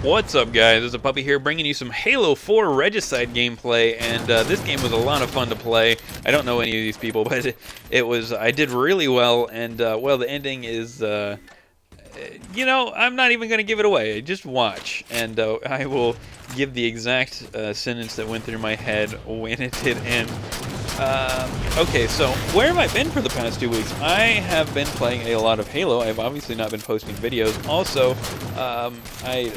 What's up, guys? It's a Puppy here, bringing you some Halo 4 Regicide gameplay, and this game was a lot of fun to play. I don't know any of these people, but it was. I did really well, and well, the ending is, you know, I'm not even going to give it away. Just watch, and I will give the exact sentence that went through my head when it did end. Okay, so where have I been for the past 2 weeks? I have been playing a lot of Halo. I've obviously not been posting videos. Also,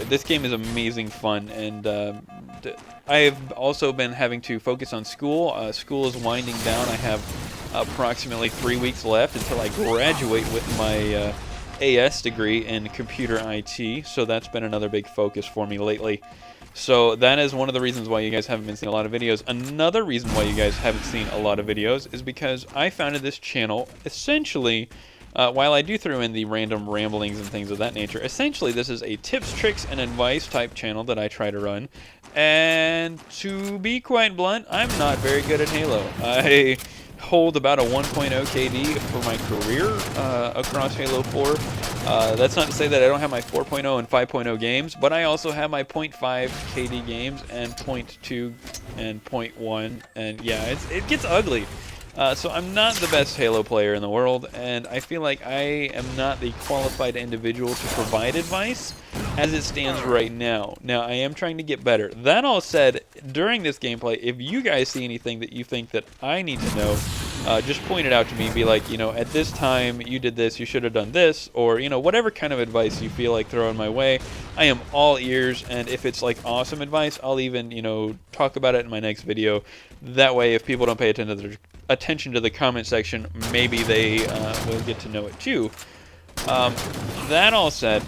this game is amazing fun, and I've also been having to focus on school. School is winding down. I have approximately 3 weeks left until I graduate with my AS degree in computer IT, so that's been another big focus for me lately. So that is one of the reasons why you guys haven't been seeing a lot of videos. Another reason why you guys haven't seen a lot of videos is because I founded this channel essentially, while I do throw in the random ramblings and things of that nature, essentially this is a tips, tricks, and advice type channel that I try to run. And to be quite blunt, I'm not very good at Halo. I hold about a 1.0 KD for my career across Halo 4. That's not to say that I don't have my 4.0 and 5.0 games, but I also have my 0.5 KD games and 0.2 and 0.1, and yeah, it gets ugly. So I'm not the best Halo player in the world, and I feel like I am not the qualified individual to provide advice as it stands right now. Now, I am trying to get better. That all said, during this gameplay, if you guys see anything that you think that I need to know, just point it out to me. Be like, you know, at this time, you did this, you should have done this, or, you know, whatever kind of advice you feel like throwing my way. I am all ears, and if it's, like, awesome advice, I'll even, you know, talk about it in my next video. That way, if people don't pay attention to the comment section, maybe they will get to know it too. That all said,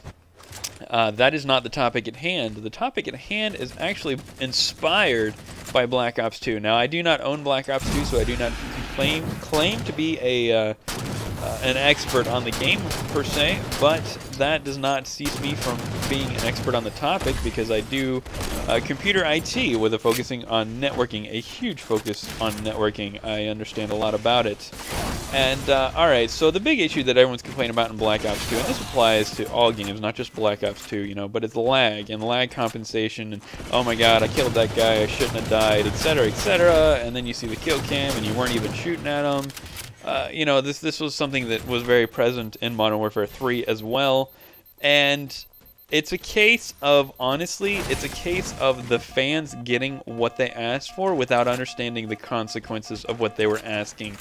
that is not the topic at hand. The topic at hand is actually inspired by Black Ops 2. Now, I do not own Black Ops 2, so I do not claim to be an expert on the game per se, but that does not cease me from being an expert on the topic, because I do computer IT with a focusing on networking, a huge focus on networking. I understand a lot about it. And alright, so the big issue that everyone's complaining about in Black Ops 2, and this applies to all games, not just Black Ops 2, you know, but it's lag and lag compensation, and oh my god, I killed that guy, I shouldn't have died, etc., etc., and then you see the kill cam and you weren't even shooting at him. You know, this was something that was very present in Modern Warfare 3 as well, and it's a case of, honestly, it's a case of the fans getting what they asked for without understanding the consequences of what they were asking.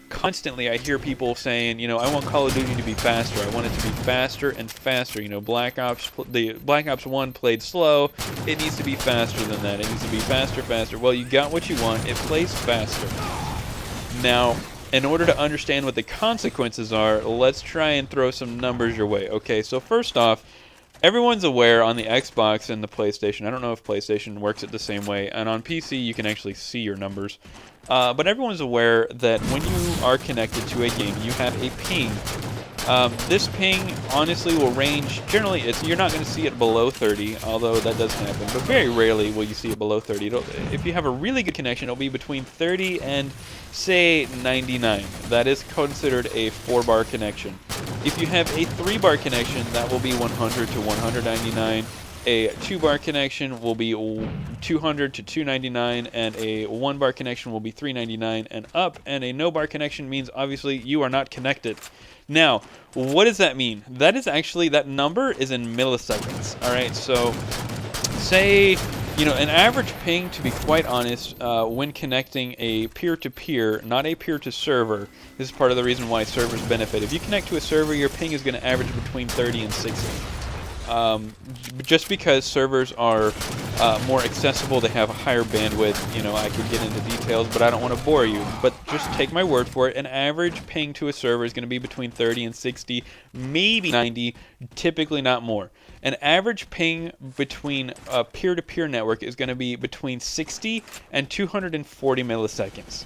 Constantly, I hear people saying, you know, I want Call of Duty to be faster. I want it to be faster and faster. You know, Black Ops 1 played slow. It needs to be faster than that. It needs to be faster, faster. Well, you got what you want. It plays faster. Now, in order to understand what the consequences are, let's try and throw some numbers your way. Okay, so first off, everyone's aware on the Xbox and the PlayStation. I don't know if PlayStation works it the same way. And on PC, you can actually see your numbers. But everyone's aware that when you are connected to a game, you have a ping. This ping, honestly, will range, generally, you're not going to see it below 30, although that does happen, but very rarely will you see it below 30. If you have a really good connection, it'll be between 30 and, say, 99. That is considered a 4-bar connection. If you have a 3-bar connection, that will be 100 to 199. A 2-bar connection will be 200 to 299, and a 1-bar connection will be 399 and up, and a no-bar connection means, obviously, you are not connected. Now, what does that mean? That is actually, that number is in milliseconds, alright? So, say, you know, an average ping, to be quite honest, when connecting a peer-to-peer, not a peer-to-server, this is part of the reason why servers benefit. If you connect to a server, your ping is going to average between 30 and 60. Just because servers are more accessible, they have a higher bandwidth. You know, I could get into details, but I don't want to bore you. But just take my word for it. An average ping to a server is going to be between 30 and 60, maybe 90, typically not more. An average ping between a peer-to-peer network is going to be between 60 and 240 milliseconds.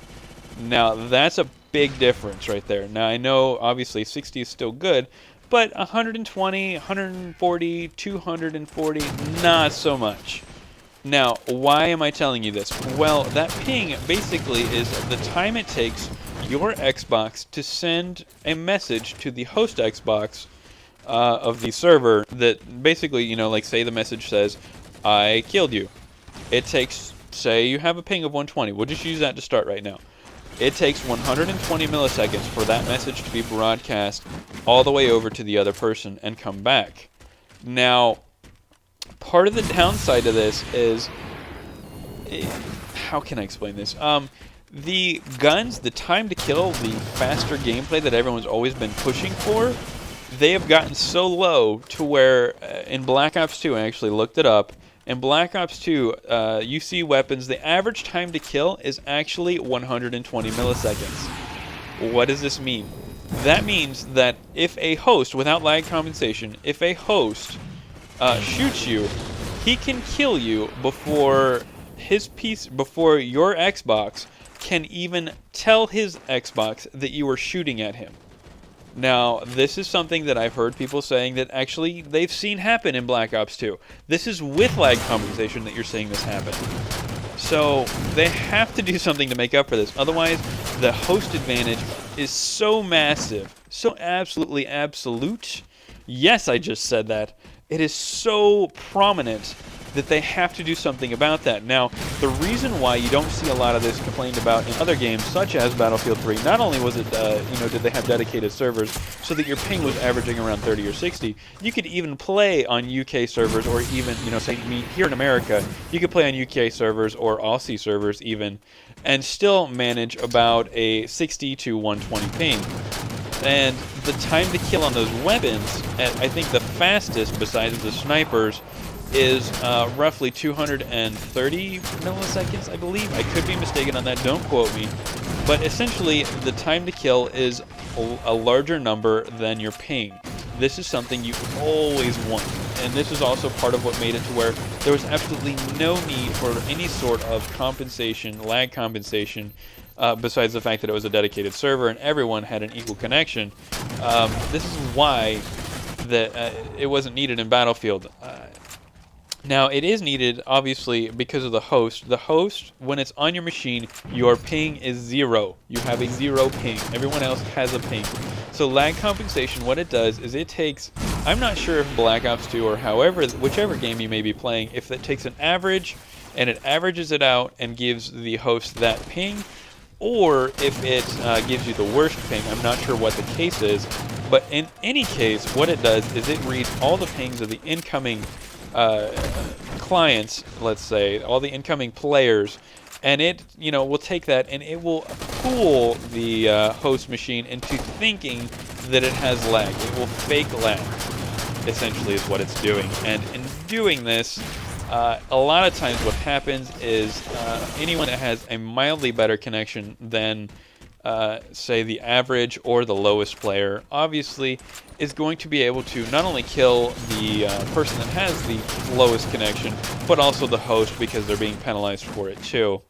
Now, that's a big difference right there. Now, I know, obviously, 60 is still good, but 120, 140, 240, not so much. Now, why am I telling you this? Well, that ping basically is the time it takes your Xbox to send a message to the host Xbox of the server that basically, you know, like say the message says, I killed you. It takes, say you have a ping of 120. We'll just use that to start right now. It takes 120 milliseconds for that message to be broadcast all the way over to the other person and come back. Now, part of the downside to this is, how can I explain this? The guns, the time to kill, the faster gameplay that everyone's always been pushing for, they have gotten so low to where in Black Ops 2, I actually looked it up, in Black Ops 2, you see weapons, the average time to kill is actually 120 milliseconds. What does this mean? That means that if a host, without lag compensation, if a host shoots you, he can kill you before before your Xbox can even tell his Xbox that you were shooting at him. Now, this is something that I've heard people saying that actually they've seen happen in Black Ops 2. This is with lag compensation that you're seeing this happen. So, they have to do something to make up for this. Otherwise, the host advantage is so massive, so absolutely absolute. Yes, I just said that. It is so prominent that they have to do something about that. Now, the reason why you don't see a lot of this complained about in other games, such as Battlefield 3, not only was it, did they have dedicated servers so that your ping was averaging around 30 or 60, you could even play on UK servers, or even, say me here in America, you could play on UK servers or Aussie servers even, and still manage about a 60 to 120 ping. And the time to kill on those weapons, I think the fastest, besides the snipers, is roughly 230 milliseconds, I believe. I could be mistaken on that, don't quote me. But essentially, the time to kill is a larger number than your ping. This is something you always want. And this is also part of what made it to where there was absolutely no need for any sort of compensation, lag compensation, besides the fact that it was a dedicated server and everyone had an equal connection. This is why it wasn't needed in Battlefield. Now, it is needed, obviously, because of the host. The host, when it's on your machine, your ping is 0. You have a 0 ping. Everyone else has a ping. So lag compensation, what it does is it takes, I'm not sure if Black Ops 2 or whichever game you may be playing, if it takes an average and it averages it out and gives the host that ping, or if it gives you the worst ping. I'm not sure what the case is. But in any case, what it does is it reads all the pings of the incoming clients, let's say, all the incoming players, and it, will take that and it will fool the host machine into thinking that it has lag. It will fake lag, essentially, is what it's doing. And in doing this, a lot of times what happens is anyone that has a mildly better connection than say the average or the lowest player, obviously is going to be able to not only kill the person that has the lowest connection, but also the host, because they're being penalized for it too.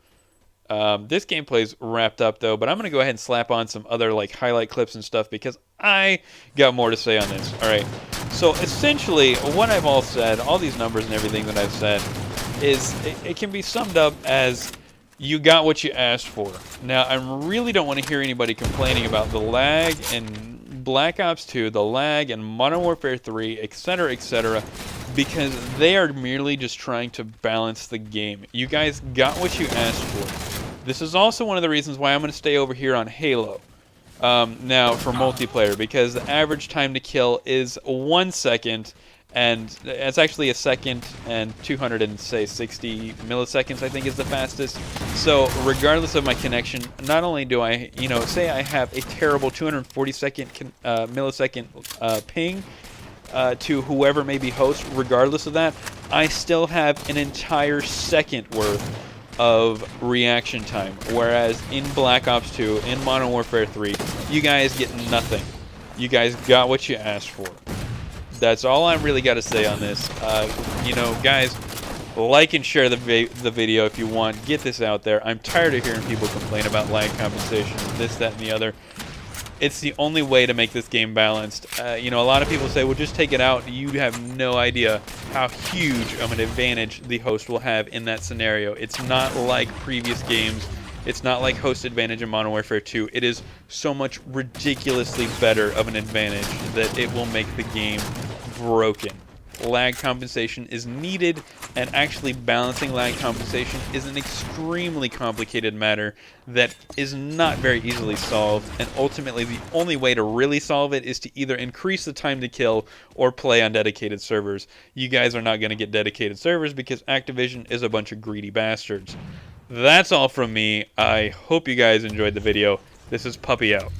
This gameplay's wrapped up though, but I'm going to go ahead and slap on some other highlight clips and stuff because I got more to say on this. Alright, so essentially what I've all said, all these numbers and everything that I've said, is it can be summed up as you got what you asked for. Now, I really don't want to hear anybody complaining about the lag in Black Ops 2, the lag in Modern Warfare 3, etc., because they are merely just trying to balance the game. You guys got what you asked for. This is also one of the reasons why I'm going to stay over here on Halo now for multiplayer, because the average time to kill is 1 second, and it's actually a second and 260 milliseconds, I think, is the fastest. So regardless of my connection, not only do I, say I have a terrible 240 millisecond ping to whoever may be host, regardless of that, I still have an entire second worth of reaction time. Whereas in Black Ops 2, in Modern Warfare 3, you guys get nothing. You guys got what you asked for. That's all I really got to say on this. Guys, like and share the video if you want. Get this out there. I'm tired of hearing people complain about lag compensation, this, that, and the other. It's the only way to make this game balanced. A lot of people say, well, just take it out. You have no idea how huge of an advantage the host will have in that scenario. It's not like previous games It's not like host advantage in Modern Warfare 2. It is so much ridiculously better of an advantage that it will make the game broken. Lag compensation is needed, and actually balancing lag compensation is an extremely complicated matter that is not very easily solved, and ultimately the only way to really solve it is to either increase the time to kill or play on dedicated servers. You guys are not going to get dedicated servers because Activision is a bunch of greedy bastards. That's all from me. I hope you guys enjoyed the video. This is Puppy out.